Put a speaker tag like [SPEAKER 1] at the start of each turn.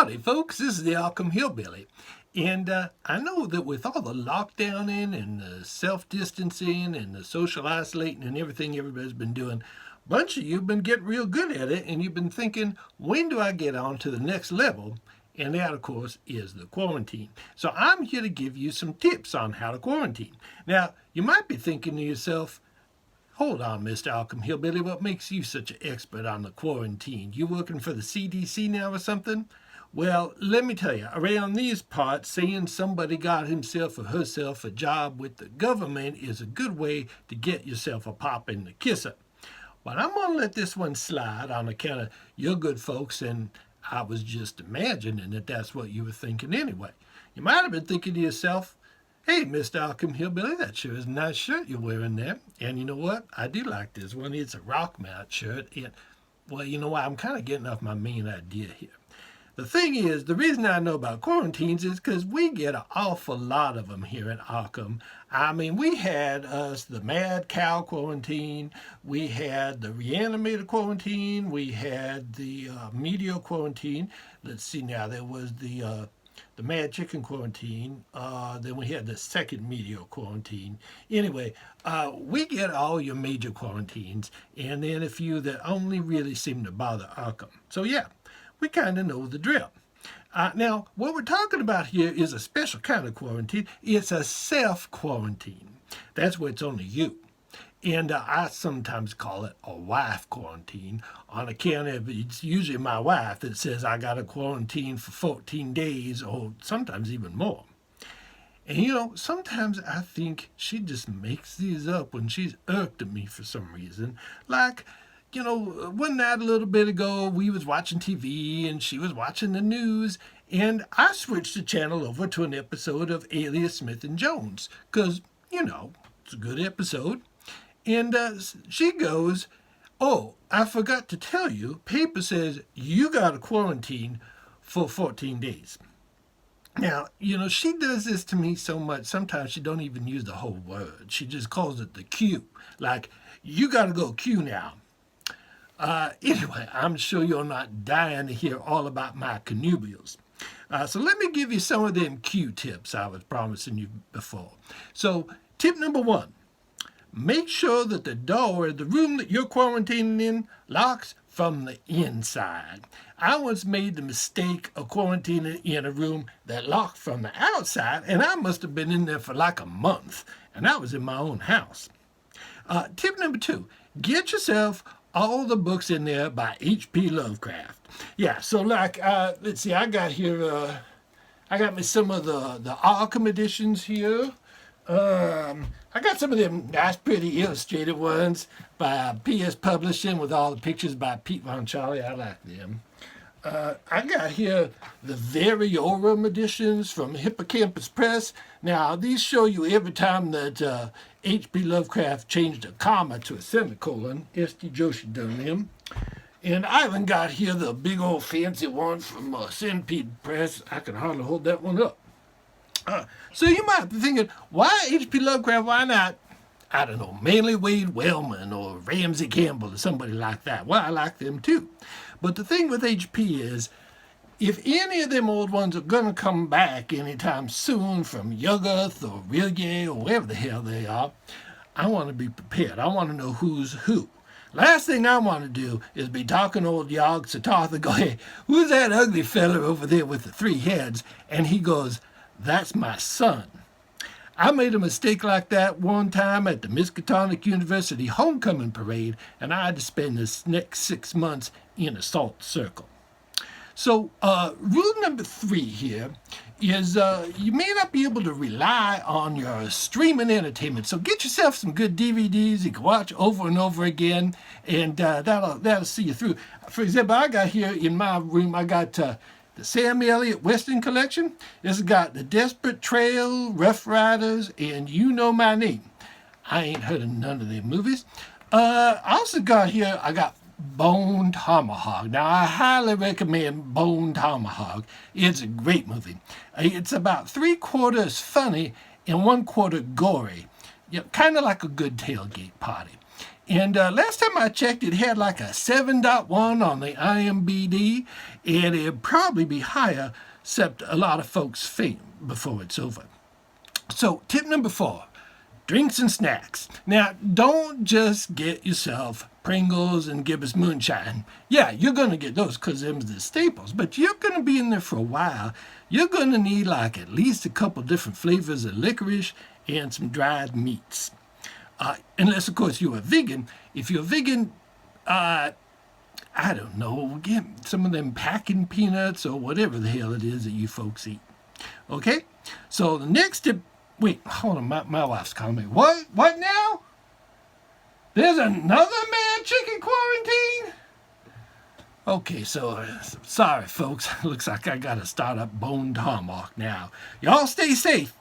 [SPEAKER 1] Howdy, folks. This is the Arkham Hillbilly. And I know that with all the lockdowning and the self-distancing and the social isolating and everything everybody's been doing, a bunch of you have been getting real good at it, and you've been thinking, when do I get on to the next level? And that, of course, is the quarantine. So I'm here to give you some tips on how to quarantine. Now, you might be thinking to yourself, hold on, Mr. Arkham Hillbilly, what makes you such an expert on the quarantine? You working for the CDC now or something? Well, let me tell you, around these parts, saying somebody got himself or herself a job with the government is a good way to get yourself a pop in the kisser. But I'm going to let this one slide on account of you're good folks, and I was just imagining that that's what you were thinking anyway. You might have been thinking to yourself, hey, Mr. Arkham Hillbilly, that sure is a nice shirt you're wearing there. And you know what? I do like this one. It's a rock mount shirt. And, well, you know what? I'm kind of getting off my main idea here. The thing is, the reason I know about quarantines is because we get an awful lot of them here at Arkham. I mean, we had the Mad Cow quarantine, we had the Reanimator quarantine, we had the Meteor quarantine. Let's see now, there was the Mad Chicken quarantine, then we had the second Meteor quarantine. Anyway, we get all your major quarantines, and then a few that only really seem to bother Arkham. So yeah, we kind of know the drill. Now, what we're talking about here is a special kind of quarantine. It's a self-quarantine. That's where it's only you. And I sometimes call it a wife quarantine on account of it's usually my wife that says I got to quarantine for 14 days or sometimes even more. And you know, sometimes I think she just makes these up when she's irked at me for some reason. Like, you know, one night a little bit ago, we was watching TV and she was watching the news, and I switched the channel over to an episode of Alias Smith and Jones, because, you know, it's a good episode. And she goes, oh, I forgot to tell you, paper says you got to quarantine for 14 days. Now, you know, she does this to me so much, sometimes she don't even use the whole word. She just calls it the Q, like, you got to go Q now. Anyway, I'm sure you're not dying to hear all about my connubials. So let me give you some of them Q-tips I was promising you before. So tip number one, make sure that the door of the room that you're quarantining in locks from the inside. I once made the mistake of quarantining in a room that locked from the outside, and I must have been in there for like a month, and that was in my own house. Tip number two, get yourself all the books in there by H.P. Lovecraft. Yeah, so like, let's see, I got here, I got me some of the Arkham editions here. I got some of them nice, pretty illustrated ones by P.S. Publishing with all the pictures by Pete Von Charlie. I like them. I got here the Variorum editions from Hippocampus Press. Now, these show you every time that H.P. Lovecraft changed a comma to a semicolon. S.T. Joshi done them. And I even got here the big old fancy one from Centipede Press. I can hardly hold that one up. So you might be thinking, why H.P. Lovecraft? Why not, I don't know, Manly Wade Wellman or Ramsey Campbell or somebody like that? Well, I like them too. But the thing with H.P. is, if any of them old ones are going to come back anytime soon from Yuggoth or Rilke or wherever the hell they are, I want to be prepared. I want to know who's who. Last thing I want to do is be talking to old Yogg Sothoth and go, hey, who's that ugly fella over there with the three heads? And he goes, that's my son. I made a mistake like that one time at the Miskatonic University homecoming parade, and I had to spend the next 6 months in a salt circle. So rule number 3 here is you may not be able to rely on your streaming entertainment. So get yourself some good DVDs you can watch over and over again, and that'll see you through. For example, I got here in my room, I got the Sam Elliott Western Collection. This has got The Desperate Trail, Rough Riders, and You Know My Name. I ain't heard of none of them movies. I also got here, I got Bone Tomahawk. Now, I highly recommend Bone Tomahawk. It's a great movie. It's about 3/4 funny and 1/4 gory. Kind of like a good tailgate party. And last time I checked, it had like a 7.1 on the IMBD, and it'd probably be higher, except a lot of folks faint before it's over. So, tip number 4, drinks and snacks. Now, don't just get yourself Pringles and Gibbous Moonshine. Yeah, you're going to get those because them's the staples, but you're going to be in there for a while. You're going to need like at least a couple different flavors of licorice and some dried meats. Unless, of course, you're a vegan. If you're a vegan, I don't know, get some of them packing peanuts or whatever the hell it is that you folks eat. Okay? So the next tip, wait, hold on, my wife's calling me. What now? There's another man chicken quarantine? Okay, so sorry, folks. Looks like I got to start up bone tomahawk now. Y'all stay safe.